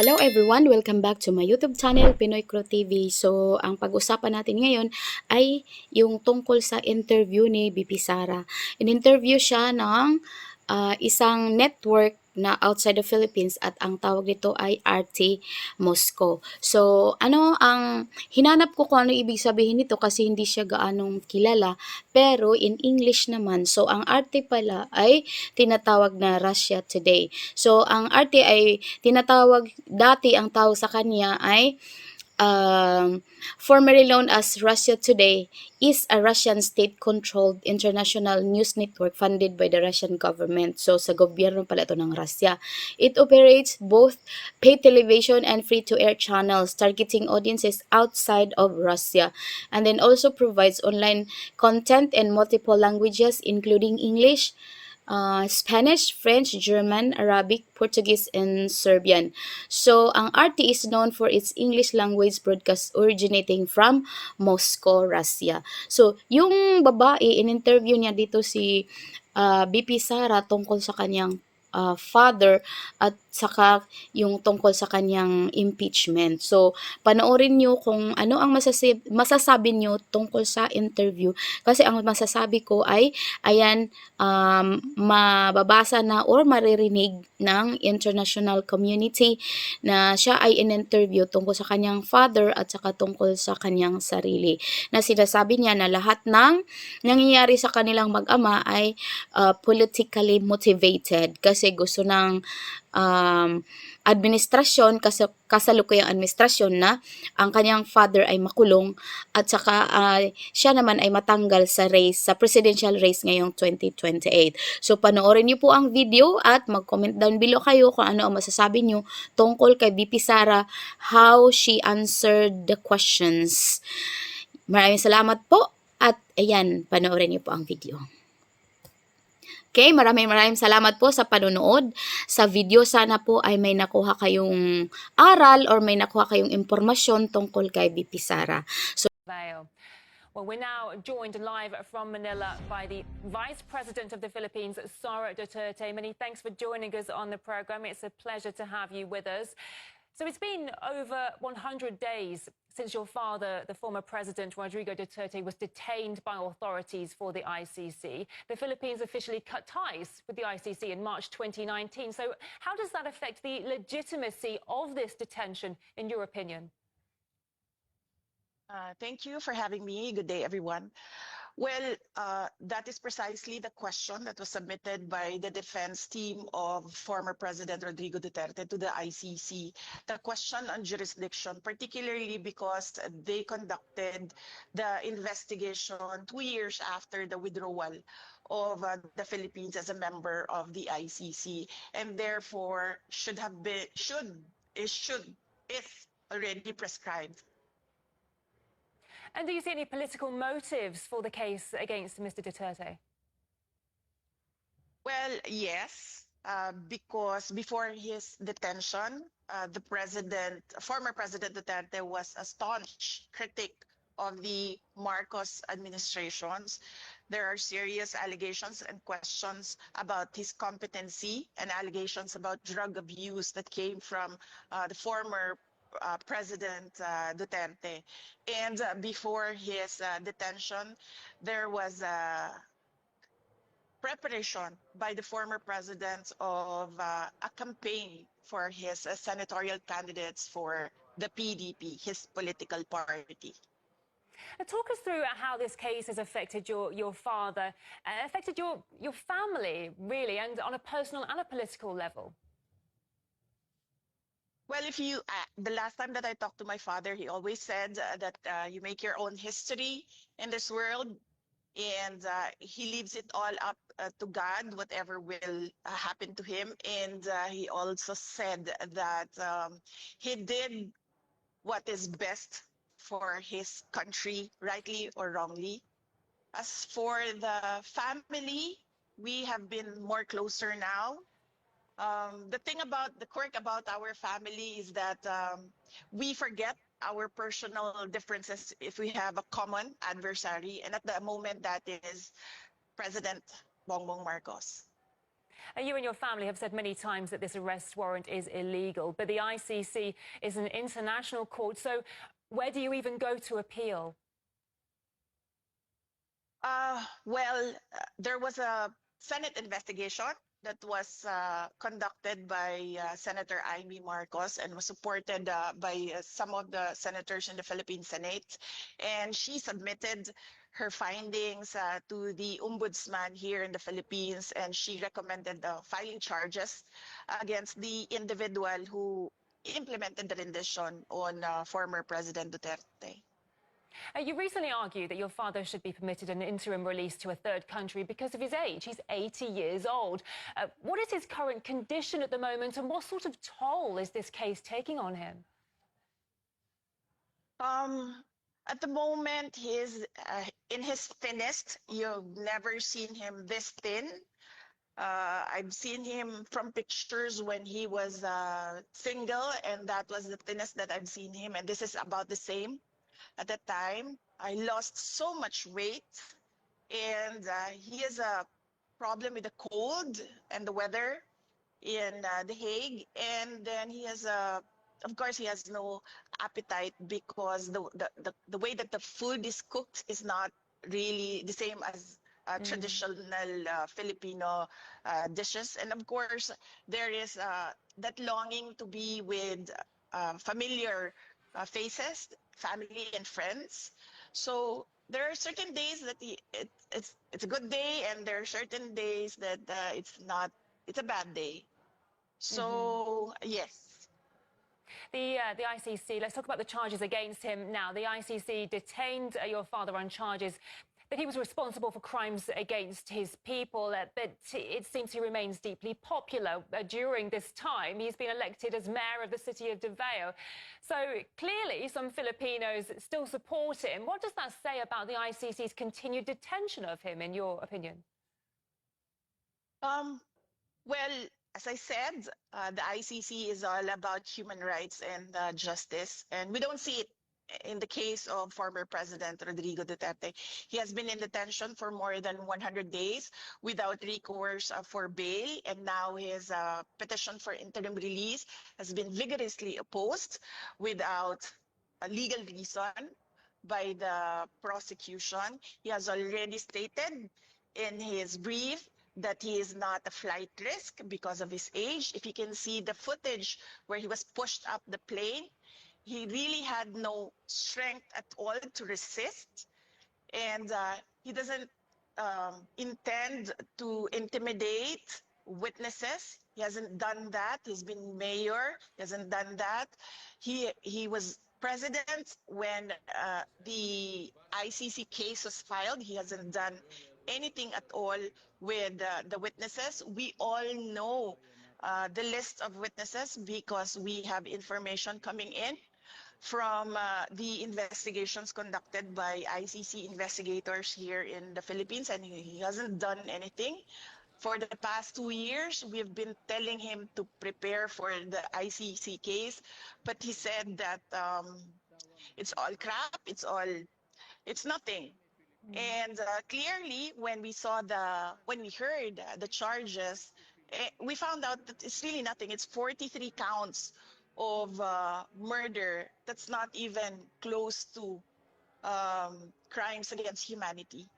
Hello everyone! Welcome back to my YouTube channel, Pinoy Crew TV. So, ang pag-usapan natin ngayon ay yung tungkol sa interview ni VP Sara. In-interview siya ng isang network na outside the Philippines at ang tawag nito ay RT Moscow. So, ano ang hinanap ko kung ano ibig sabihin nito kasi hindi siya gaanong kilala, pero in English naman. So, ang RT pala ay tinatawag na Russia Today. So, ang RT ay tinatawag, dati ang tawag sa kanya ay formerly known as Russia Today, is a Russian state-controlled international news network funded by the Russian government. So, sa gobyerno pala ito ng Russia. It operates both paid television and free-to-air channels targeting audiences outside of Russia, and then also provides online content in multiple languages including English, Spanish, French, German, Arabic, Portuguese, and Serbian. So, ang RT is known for its English language broadcast originating from Moscow, Russia. So, yung babae, in-interview niya dito si BP Sara tungkol sa kanyang father at saka yung tungkol sa kanyang impeachment. So, panoorin nyo kung ano ang masasabi nyo tungkol sa interview. Kasi ang masasabi ko ay, ayan, mababasa na or maririnig ng international community na siya ay in-interview tungkol sa kanyang father at saka tungkol sa kanyang sarili. Na sinasabi niya na lahat ng nangyayari sa kanilang mag-ama ay politically motivated kasi gusto ng administrasyon, kasalukuyang administrasyon na ang kanyang father ay makulong at saka siya naman ay matanggal sa race, sa presidential race ngayong 2028. So panoorin niyo po ang video at mag-comment down below kayo kung ano ang masasabi niyo tungkol kay VP Sara, how she answered the questions. Maraming salamat po at ayan, panoorin niyo po ang video. Okay, maraming salamat po sa panonood sa video. Sana po ay may nakuha kayong aral or may nakuha kayong impormasyon tungkol kay VP Sara. So, well, we're now joined live from Manila by the Vice President of the Philippines, Sara Duterte. Many thanks for joining us on the program. It's a pleasure to have you with us. So it's been over 100 days since your father, the former president, Rodrigo Duterte, was detained by authorities for the ICC. The Philippines officially cut ties with the ICC in March 2019. So how does that affect the legitimacy of this detention, in your opinion? Thank you for having me. Good day, everyone. Well, that is precisely the question that was submitted by the defense team of former President Rodrigo Duterte to the ICC. The question on jurisdiction, particularly because they conducted the investigation 2 years after the withdrawal of the Philippines as a member of the ICC, and therefore should is already prescribed. And do you see any political motives for the case against Mr. Duterte? Well, yes, because before his detention, former President Duterte was a staunch critic of the Marcos administrations. There are serious allegations and questions about his competency and allegations about drug abuse that came from the former President Duterte. And before his detention, there was a preparation by the former president of a campaign for his senatorial candidates for the PDP, his political party. Talk us through how this case has affected your father, affected your family, really, and on a personal and a political level. Well, the last time that I talked to my father, he always said that you make your own history in this world, and he leaves it all up to God, whatever will happen to him. And he also said that he did what is best for his country, rightly or wrongly. As for the family, we have been more closer now. The quirk about our family is that we forget our personal differences if we have a common adversary, and at the moment that is President Bongbong Marcos. You and your family have said many times that this arrest warrant is illegal, but the ICC is an international court, so where do you even go to appeal? There was a Senate investigation that was conducted by Senator Amy Marcos and was supported by some of the senators in the Philippine Senate. And she submitted her findings to the ombudsman here in the Philippines, and she recommended filing charges against the individual who implemented the rendition on former President Duterte. You recently argued that your father should be permitted an interim release to a third country because of his age. He's 80 years old. What is his current condition at the moment, and what sort of toll is this case taking on him? At the moment, he's in his thinnest. You've never seen him this thin. I've seen him from pictures when he was single, and that was the thinnest that I've seen him. And this is about the same. At that time, I lost so much weight, and he has a problem with the cold and the weather in The Hague, and then he has of course, he has no appetite because the way that the food is cooked is not really the same as traditional Filipino dishes. And of course, there is that longing to be with familiar faces, family and friends. So there are certain days that it's a good day, and there are certain days that it's not. It's a bad day. So yes. The ICC, let's talk about the charges against him now. The ICC detained your father on charges that he was responsible for crimes against his people, but it seems he remains deeply popular during this time. He's been elected as mayor of the city of Davao. So clearly some Filipinos still support him. What does that say about the ICC's continued detention of him, in your opinion? Well, as I said, the ICC is all about human rights and justice, and we don't see it in the case of former President Rodrigo Duterte. He has been in detention for more than 100 days without recourse for bail, and now his petition for interim release has been vigorously opposed without a legal reason by the prosecution. He has already stated in his brief that he is not a flight risk because of his age. If you can see the footage where he was pushed up the plane, he really had no strength at all to resist. And he doesn't intend to intimidate witnesses. He hasn't done that. He's been mayor. He hasn't done that. He was president when the ICC case was filed. He hasn't done anything at all with the witnesses. We all know the list of witnesses because we have information coming in from the investigations conducted by ICC investigators here in the Philippines, and he hasn't done anything. For the past 2 years, we've been telling him to prepare for the ICC case, but he said that it's all crap, it's nothing. And clearly, when we heard the charges, we found out that it's really nothing. It's 43 counts of murder. That's not even close to crimes against humanity.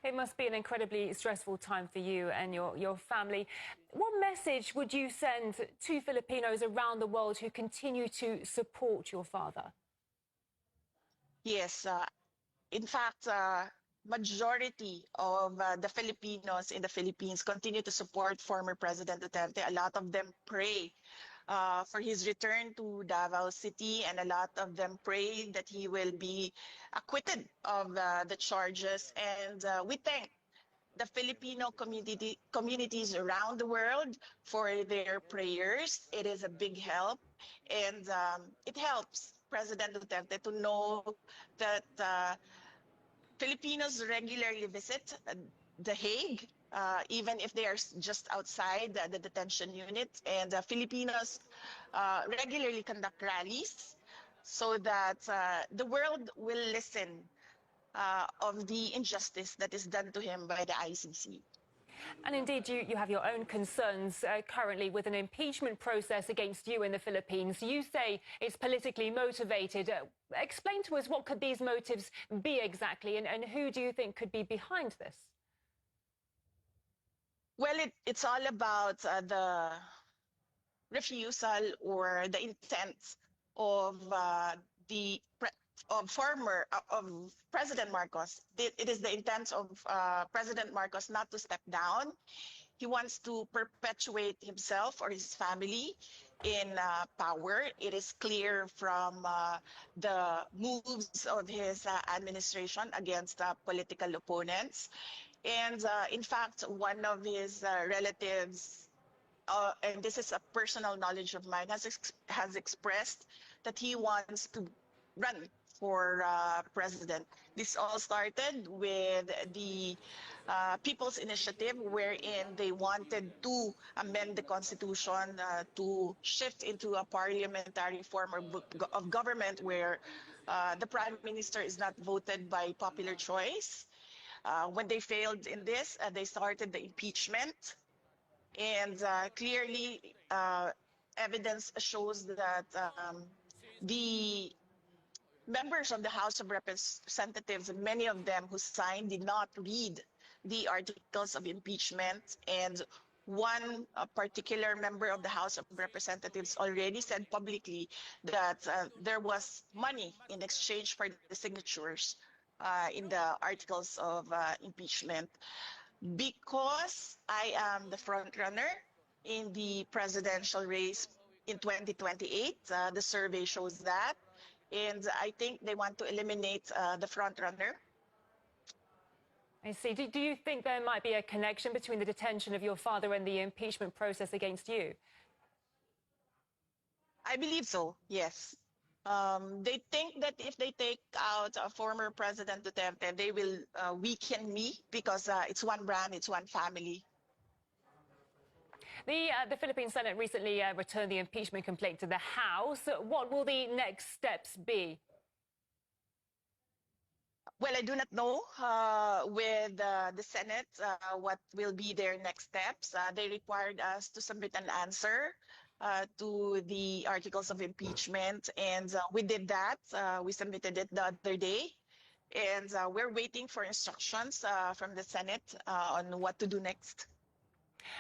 It must be an incredibly stressful time for you and your family. What message would you send to Filipinos around the world who continue to support your father? Yes, in fact, majority of the Filipinos in the Philippines continue to support former President Duterte. A lot of them pray for his return to Davao City, and a lot of them pray that he will be acquitted of the charges. And we thank the Filipino communities around the world for their prayers. It is a big help, and it helps President Duterte to know that Filipinos regularly visit The Hague, even if they are just outside the detention unit. And Filipinos regularly conduct rallies so that the world will listen of the injustice that is done to him by the ICC. And indeed, you have your own concerns currently with an impeachment process against you in the Philippines. You say it's politically motivated. Explain to us what could these motives be exactly, and who do you think could be behind this? Well, it's all about the refusal or the intent of the of former of President Marcos. It is the intent of President Marcos not to step down. He wants to perpetuate himself or his family in power. It is clear from the moves of his administration against political opponents. And in fact, one of his relatives, and this is a personal knowledge of mine, has expressed that he wants to run for president. This all started with the People's Initiative, wherein they wanted to amend the Constitution to shift into a parliamentary form of government where the Prime Minister is not voted by popular choice. When they failed in this, they started the impeachment. And clearly, evidence shows that the members of the House of Representatives, many of them who signed, did not read the articles of impeachment. And one particular member of the House of Representatives already said publicly that there was money in exchange for the signatures in the articles of impeachment. Because I am the front runner in the presidential race in 2028, the survey shows that. And I think they want to eliminate the front runner. I see. Do you think there might be a connection between the detention of your father and the impeachment process against you? I believe so, yes. They think that if they take out former President Duterte, they will weaken me because it's one brand, it's one family. The Philippine Senate recently returned the impeachment complaint to the House. What will the next steps be? Well, I do not know with the Senate what will be their next steps. They required us to submit an answer to the articles of impeachment, and we did that. We submitted it the other day, and we're waiting for instructions from the Senate on what to do next.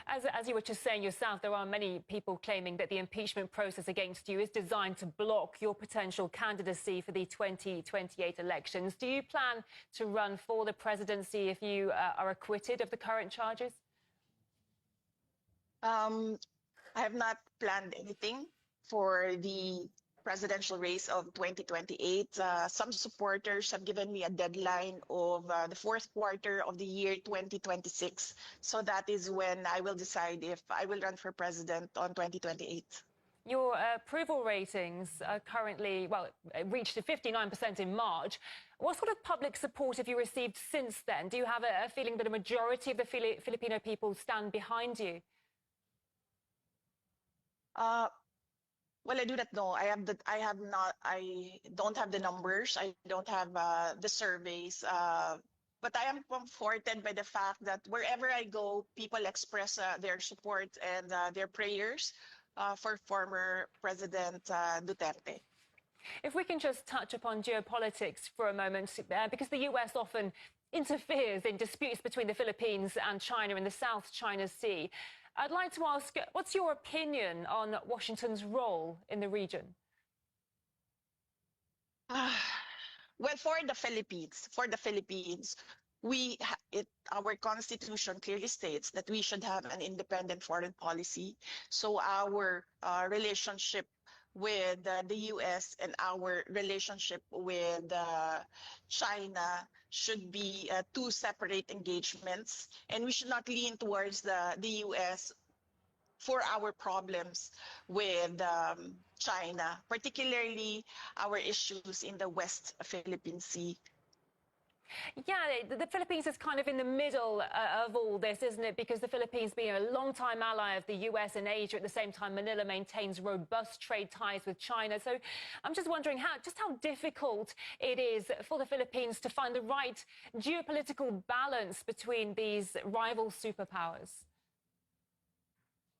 As you were just saying yourself, there are many people claiming that the impeachment process against you is designed to block your potential candidacy for the 2028 elections. Do you plan to run for the presidency if you are acquitted of the current charges? I have not planned anything for the presidential race of 2028. Some supporters have given me a deadline of the fourth quarter of the year 2026. So that is when I will decide if I will run for president on 2028. Your approval ratings are currently, well, reached 59% in March. What sort of public support have you received since then? Do you have a feeling that a majority of the Filipino people stand behind you? Well, I do not know. I don't have the numbers. I don't have the surveys. But I am comforted by the fact that wherever I go, people express their support and their prayers for former President Duterte. If we can just touch upon geopolitics for a moment, because the US often interferes in disputes between the Philippines and China in the South China Sea. I'd like to ask, what's your opinion on Washington's role in the region? Well, for the Philippines, our constitution clearly states that we should have an independent foreign policy. So our relationship with the U.S. and our relationship with China should be two separate engagements, and we should not lean towards the U.S. for our problems with China, particularly our issues in the West Philippine Sea. Yeah, the Philippines is kind of in the middle of all this, isn't it? Because the Philippines being a long-time ally of the US and Asia, at the same time, Manila maintains robust trade ties with China. So I'm just wondering how difficult it is for the Philippines to find the right geopolitical balance between these rival superpowers.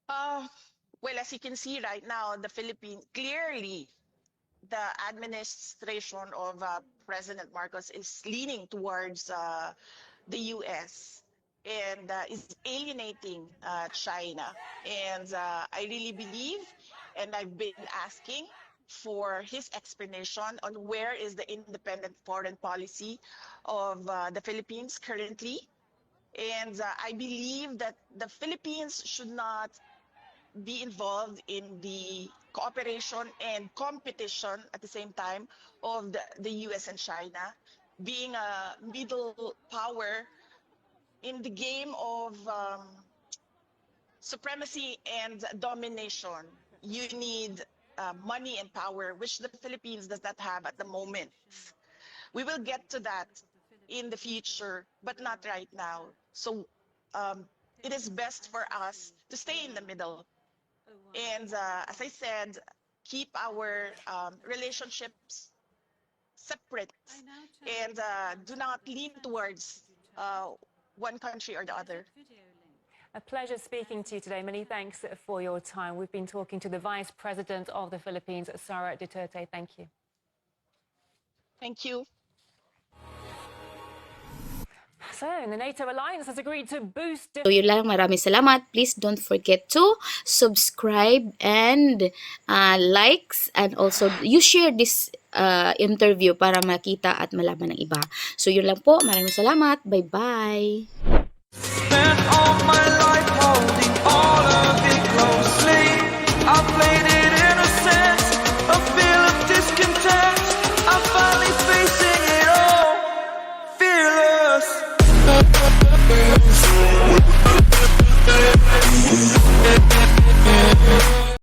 Well, as you can see right now, the Philippines, clearly the administration of President Marcos is leaning towards the US and is alienating China. And I really believe, and I've been asking for his explanation on where is the independent foreign policy of the Philippines currently. And I believe that the Philippines should not be involved in the cooperation and competition at the same time of the US and China, being a middle power in the game of supremacy and domination. You need money and power, which the Philippines does not have at the moment. We will get to that in the future, but not right now. So it is best for us to stay in the middle. And as I said, keep our relationships separate and do not lean towards one country or the other. A pleasure speaking to you today. Many thanks for your time. We've been talking to the Vice President of the Philippines, Sara Duterte. Thank you. Thank you. So, the NATO alliance has agreed to boost... So yun lang, maraming salamat. Please don't forget to subscribe and likes, and also you share this interview para makita at malaman ng iba. So yun lang po, maraming salamat. Bye-bye. Spent all my life holding all of it closely. I played it innocent, a feel of discontent. I'm finally facing it all, fearless.